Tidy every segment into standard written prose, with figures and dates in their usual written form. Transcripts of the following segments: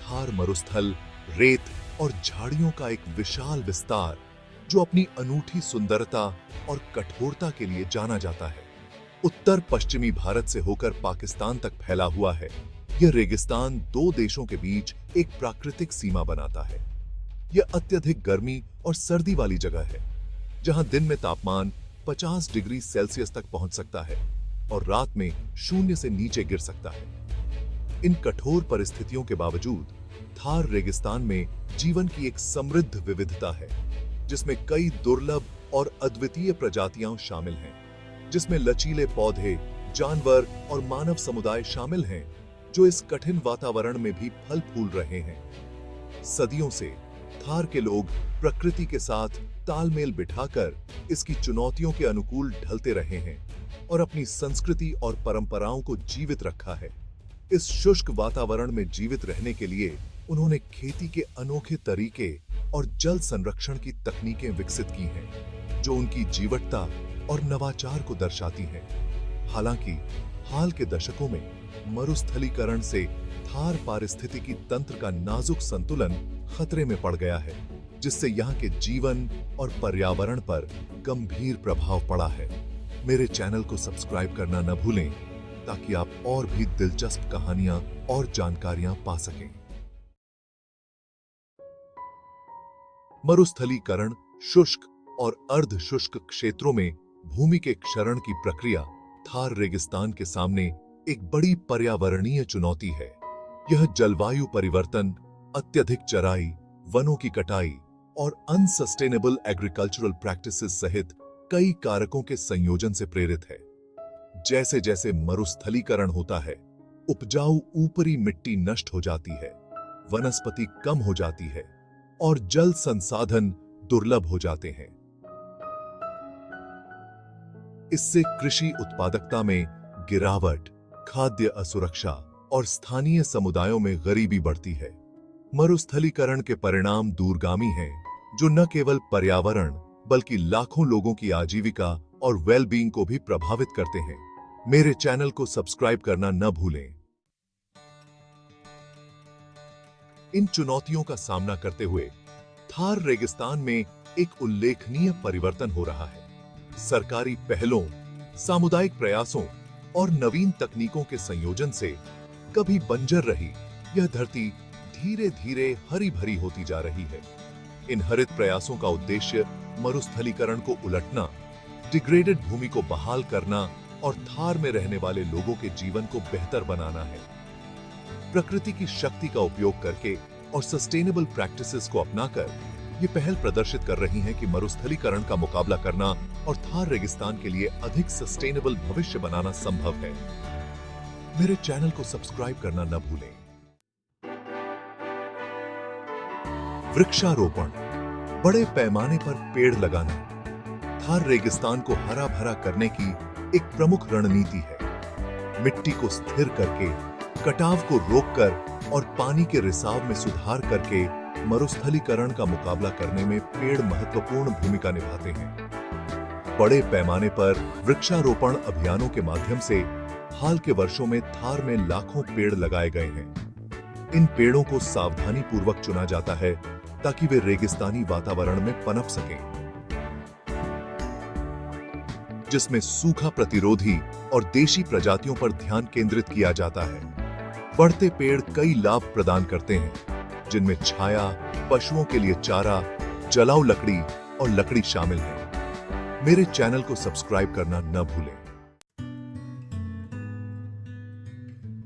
थार मरुस्थल, रेत और झाड़ियों का एक विशाल विस्तार जो अपनी अनूठी सुंदरता और कठोरता के लिए जाना जाता है। उत्तर पश्चिमी भारत से होकर पाकिस्तान तक फैला हुआ है। यह रेगिस्तान दो देशों के बीच एक प्राकृतिक सीमा बनाता है। यह अत्यधिक गर्मी और सर्दी वाली जगह है, जहां दिन में तापमान 50 डिग्री सेल्सियस तक पहुंच सकता है और रात में 0 से नीचे गिर सकता है। इन कठोर परिस्थितियों के बावजूद थार रेगिस्तान में जीवन की एक समृद्ध विविधता है, जिसमें कई दुर्लभ और अद्वितीय प्रजातियां शामिल हैं, जिसमें लचीले पौधे, जानवर और मानव समुदाय शामिल हैं, जो इस कठिन वातावरण में भी फल फूल रहे हैं। सदियों से थार के लोग प्रकृति के साथ तालमेल बिठाकर इसकी चुनौतियों के अनुकूल ढलते रहे हैं और अपनी संस्कृति और परंपराओं को जीवित रखा है। इस शुष्क वातावरण में जीवित रहने के लिए उन्होंने खेती के अनोखे तरीके और जल संरक्षण की तकनीकें विकसित की हैं, जो उनकी जीवटता और नवाचार को दर्शाती हैं। हालांकि हाल के दशकों में मरुस्थलीकरण से थार पारिस्थितिकी तंत्र का नाजुक संतुलन खतरे में पड़ गया है, जिससे यहाँ के जीवन और पर्यावरण पर गंभीर प्रभाव पड़ा है। मेरे चैनल को सब्सक्राइब करना न भूलें, ताकि आप और भी दिलचस्प कहानियां और जानकारियां पा सकें। मरुस्थलीकरण शुष्क और अर्ध शुष्क क्षेत्रों में भूमि के क्षरण की प्रक्रिया थार रेगिस्तान के सामने एक बड़ी पर्यावरणीय चुनौती है। यह जलवायु परिवर्तन, अत्यधिक चराई, वनों की कटाई और अनसस्टेनेबल एग्रीकल्चरल प्रैक्टिसेस सहित कई कारकों के संयोजन से प्रेरित है। जैसे जैसे मरुस्थलीकरण होता है, उपजाऊ ऊपरी मिट्टी नष्ट हो जाती है, वनस्पति कम हो जाती है और जल संसाधन दुर्लभ हो जाते हैं। इससे कृषि उत्पादकता में गिरावट, खाद्य असुरक्षा और स्थानीय समुदायों में गरीबी बढ़ती है। मरुस्थलीकरण के परिणाम दूरगामी हैं, जो न केवल पर्यावरण बल्कि लाखों लोगों की आजीविका और वेलबींग को भी प्रभावित करते हैं। मेरे चैनल को सब्सक्राइब करना न भूलें। इन चुनौतियों का सामना करते हुए थार रेगिस्तान में एक उल्लेखनीय परिवर्तन हो रहा है। सरकारी पहलों, सामुदायिक प्रयासों और नवीन तकनीकों के संयोजन से कभी बंजर रही यह धरती धीरे धीरे हरी भरी होती जा रही है। इन हरित प्रयासों का उद्देश्य मरुस्थलीकरण को उलटना, डिग्रेडेड भूमि को बहाल करना और थार में रहने वाले लोगों के जीवन को बेहतर बनाना है। प्रकृति की शक्ति का उपयोग करके और सस्टेनेबल प्रैक्टिसेस को अपनाकर ये पहल प्रदर्शित कर रही हैं कि मरुस्थलीकरण का मुकाबला करना और थार रेगिस्तान के लिए अधिक सस्टेनेबल भविष्य बनाना संभव है। मेरे चैनल को सब्सक्राइब करना न भूलें। वृक्षारोपण, बड़े पैमाने पर पेड़ लगाना थार रेगिस्तान को हरा भरा करने की एक प्रमुख रणनीति है। मिट्टी को स्थिर करके, कटाव को रोककर और पानी के रिसाव में सुधार करके मरुस्थलीकरण का मुकाबला करने में पेड़ महत्वपूर्ण भूमिका निभाते हैं। बड़े पैमाने पर वृक्षारोपण अभियानों के माध्यम से हाल के वर्षों में थार में लाखों पेड़ लगाए गए हैं। इन पेड़ों को सावधानी पूर्वक चुना जाता है ताकि वे रेगिस्तानी वातावरण में पनप सकें, जिसमें सूखा प्रतिरोधी और देशी प्रजातियों पर ध्यान केंद्रित किया जाता है। बढ़ते पेड़ कई लाभ प्रदान करते हैं, जिनमें छाया, पशुओं के लिए चारा, जलाऊ लकड़ी और लकड़ी शामिल है। मेरे चैनल को सब्सक्राइब करना न भूलें।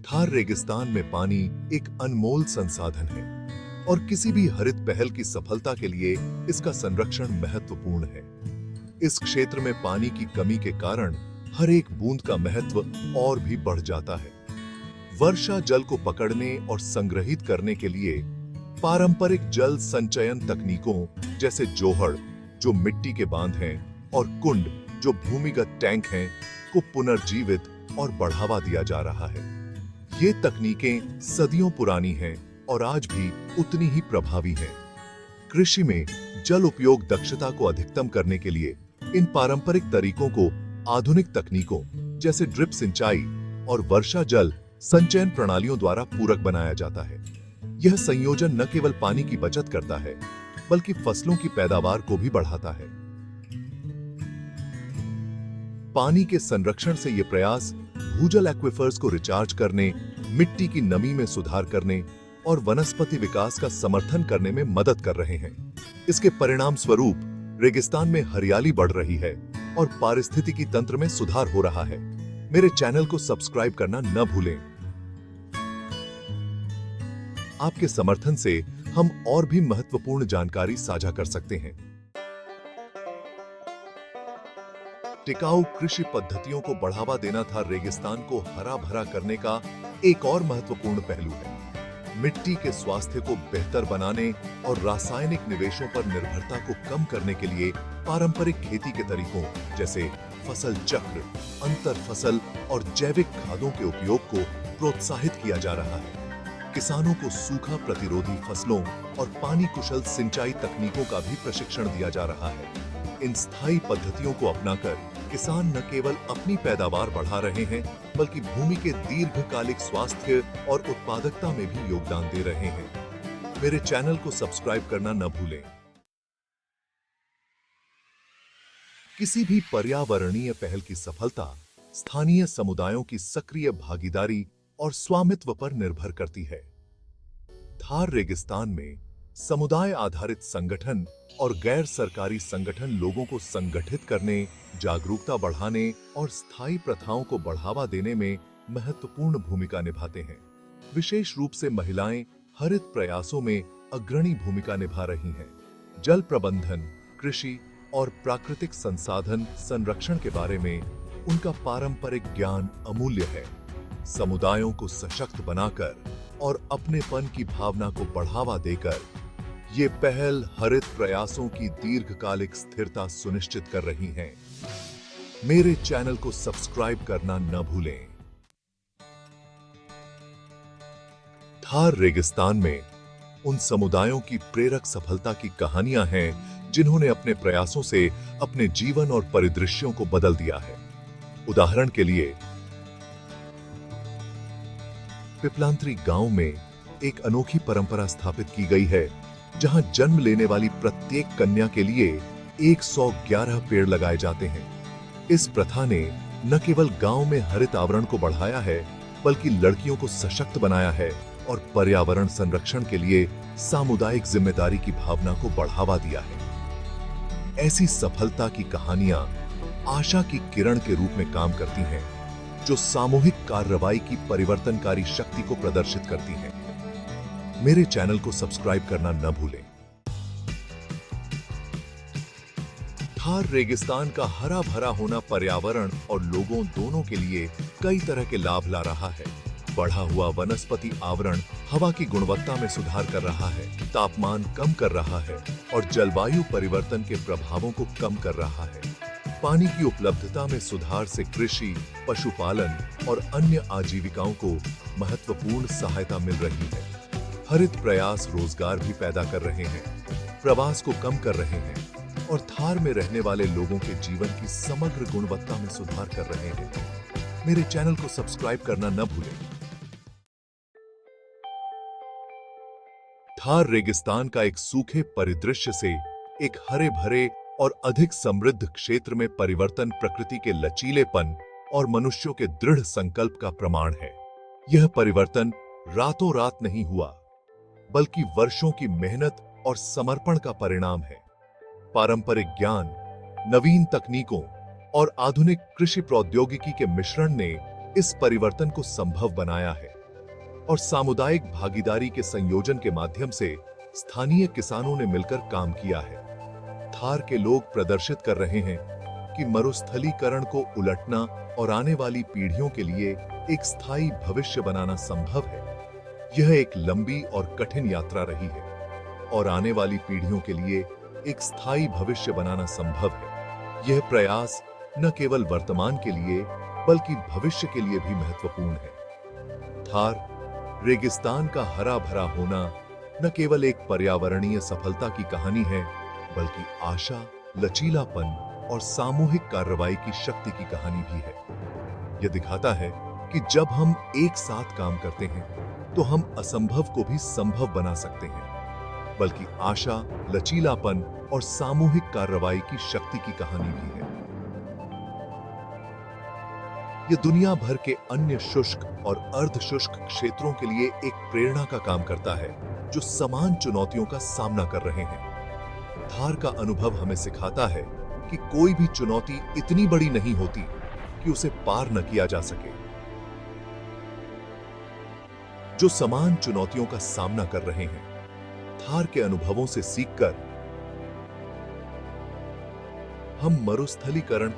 थार रेगिस्तान में पानी एक अनमोल संसाधन है और किसी भी हरित पहल की सफलता के लिए इसका संरक्षण महत्वपूर्ण है। इस क्षेत्र में पानी की कमी के कारण हर एक बूंद का महत्व और भी बढ़ जाता है। वर्षा जल को पकड़ने और संग्रहित करने के लिए पारंपरिक जल संचयन तकनीकों जैसे जोहड़, जो मिट्टी के बांध हैं, और कुंड, जो भूमिगत टैंक हैं, को पुनर्जीवित और बढ़ावा दिया जा रहा है। ये तकनीकें सदियों पुरानी हैं और आज भी उतनी ही प्रभावी हैं। कृषि में जल उपयोग दक्षता को अधिकतम करने के लिए इन पारंपरिक तरीकों को आधुनिक तकनीकों जैसे ड्रिप सिंचाई और वर्षा जल संचयन प्रणालियों द्वारा पूरक बनाया जाता है। यह संयोजन न केवल पानी की बचत करता है, बल्कि फसलों की पैदावार को भी बढ़ाता है। पानी के संरक्षण से ये प्रयास भूजल एक्विफर्स को रिचार्ज करने, मिट्टी की नमी में सुधार करने और वनस्पति विकास का समर्थन करने में मदद कर रहे हैं। इसके परिणाम स्वरूप रेगिस्तान में हरियाली बढ़ रही है और पारिस्थितिकी तंत्र में सुधार हो रहा है। मेरे चैनल को सब्सक्राइब करना न भूलें। आपके समर्थन से हम और भी महत्वपूर्ण जानकारी साझा कर सकते हैं। टिकाऊ कृषि पद्धतियों को बढ़ावा देना था रेगिस्तान को हरा भरा करने का एक और महत्वपूर्ण पहलू है। मिट्टी के स्वास्थ्य को बेहतर बनाने और रासायनिक निवेशों पर निर्भरता को कम करने के लिए पारंपरिक खेती के तरीकों जैसे फसल चक्र, अंतर फसल और जैविक खादों के उपयोग को प्रोत्साहित किया जा रहा है। किसानों को सूखा प्रतिरोधी फसलों और पानी कुशल सिंचाई तकनीकों का भी प्रशिक्षण दिया जा रहा है। इन स्थायी पद्धतियों को अपनाकर किसान न केवल अपनी पैदावार बढ़ा रहे हैं, बल्कि भूमि के दीर्घकालिक स्वास्थ्य और उत्पादकता में भी योगदान दे रहे हैं। मेरे चैनल को सब्सक्राइब करना न भूलें। किसी भी पर्यावरणीय पहल की सफलता स्थानीय समुदायों की सक्रिय भागीदारी और स्वामित्व पर निर्भर करती है। थार रेगिस्तान में समुदाय आधारित संगठन और गैर सरकारी संगठन लोगों को संगठित करने, जागरूकता बढ़ाने और स्थायी प्रथाओं को बढ़ावा देने में महत्वपूर्ण भूमिका निभाते हैं। विशेष रूप से महिलाएं हरित प्रयासों में अग्रणी भूमिका निभा रही हैं। जल प्रबंधन, कृषि और प्राकृतिक संसाधन संरक्षण के बारे में उनका पारंपरिक ज्ञान अमूल्य है। समुदायों को सशक्त बनाकर और अपनेपन की भावना को बढ़ावा देकर ये पहल हरित प्रयासों की दीर्घकालिक स्थिरता सुनिश्चित कर रही हैं। मेरे चैनल को सब्सक्राइब करना न भूलें। थार रेगिस्तान में उन समुदायों की प्रेरक सफलता की कहानियां हैं जिन्होंने अपने प्रयासों से अपने जीवन और परिदृश्यों को बदल दिया है। उदाहरण के लिए पिपलांत्री गांव में एक अनोखी परंपरा स्थापित की गई है, जहां जन्म लेने वाली प्रत्येक कन्या के लिए 111 पेड़ लगाए जाते हैं। इस प्रथा ने न केवल गांव में हरित आवरण को बढ़ाया है, बल्कि लड़कियों को सशक्त बनाया है और पर्यावरण संरक्षण के लिए सामुदायिक जिम्मेदारी की भावना को बढ़ावा दिया है। ऐसी सफलता की कहानियां आशा की किरण के रूप में काम करती हैं, जो सामूहिक कार्रवाई की परिवर्तनकारी शक्ति को प्रदर्शित करती हैं। मेरे चैनल को सब्सक्राइब करना न भूलें। थार रेगिस्तान का हरा भरा होना पर्यावरण और लोगों दोनों के लिए कई तरह के लाभ ला रहा है। बढ़ा हुआ वनस्पति आवरण हवा की गुणवत्ता में सुधार कर रहा है, तापमान कम कर रहा है और जलवायु परिवर्तन के प्रभावों को कम कर रहा है। पानी की उपलब्धता में सुधार से कृषि, पशुपालन और अन्य आजीविकाओं को महत्वपूर्ण सहायता मिल रही है। हरित प्रयास रोजगार भी पैदा कर रहे हैं, प्रवास को कम कर रहे हैं और थार में रहने वाले लोगों के जीवन की समग्र गुणवत्ता में सुधार कर रहे हैं। मेरे चैनल को सब्सक्राइब करना न भूलें। थार रेगिस्तान का एक सूखे परिदृश्य से एक हरे भरे और अधिक समृद्ध क्षेत्र में परिवर्तन प्रकृति के लचीलेपन और मनुष्यों के दृढ़ संकल्प का प्रमाण है। यह परिवर्तन रातों रात नहीं हुआ, बल्कि वर्षों की मेहनत और समर्पण का परिणाम है। पारंपरिक ज्ञान, नवीन तकनीकों और आधुनिक कृषि प्रौद्योगिकी के मिश्रण ने इस परिवर्तन को संभव बनाया है और सामुदायिक भागीदारी के संयोजन के माध्यम से स्थानीय किसानों ने मिलकर काम किया है। थार के लोग प्रदर्शित कर रहे हैं कि मरुस्थलीकरण को उलटना और आने वाली पीढ़ियों के लिए एक स्थायी भविष्य बनाना संभव है। यह एक लंबी और कठिन यात्रा रही है और आने वाली पीढ़ियों के लिए एक स्थायी भविष्य बनाना संभव है। यह प्रयास न केवल वर्तमान के लिए बल्कि भविष्य के लिए भी महत्वपूर्ण है। थार रेगिस्तान का हरा भरा होना न केवल एक पर्यावरणीय सफलता की कहानी है, बल्कि आशा, लचीलापन और सामूहिक कार्रवाई की शक्ति की कहानी भी है। यह दिखाता है कि जब हम एक साथ काम करते हैं तो हम असंभव को भी संभव बना सकते हैं। बल्कि आशा, लचीलापन और सामूहिक कार्रवाई की शक्ति की कहानी भी है। ये दुनिया भर के अन्य शुष्क और अर्ध शुष्क क्षेत्रों के लिए एक प्रेरणा का काम करता है, जो समान चुनौतियों का सामना कर रहे हैं। थार का अनुभव हमें सिखाता है कि कोई भी चुनौती इतनी बड़ी नहीं होती कि उसे पार न किया जा सके। जो समान चुनौतियों का सामना कर रहे हैं, थार के अनुभवों से सीखकर हम मरुस्थलीकरण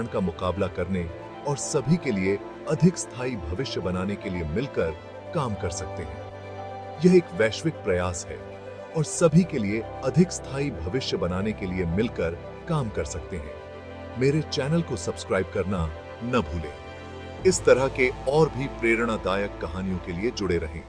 का मुकाबला करने और सभी के लिए अधिक स्थायी भविष्य बनाने के लिए मिलकर काम कर सकते हैं। यह एक वैश्विक प्रयास है और सभी के लिए अधिक स्थायी भविष्य बनाने के लिए मिलकर काम कर सकते हैं। मेरे चैनल को सब्सक्राइब करना न भूलें। इस तरह के और भी प्रेरणादायक कहानियों के लिए जुड़े रहें।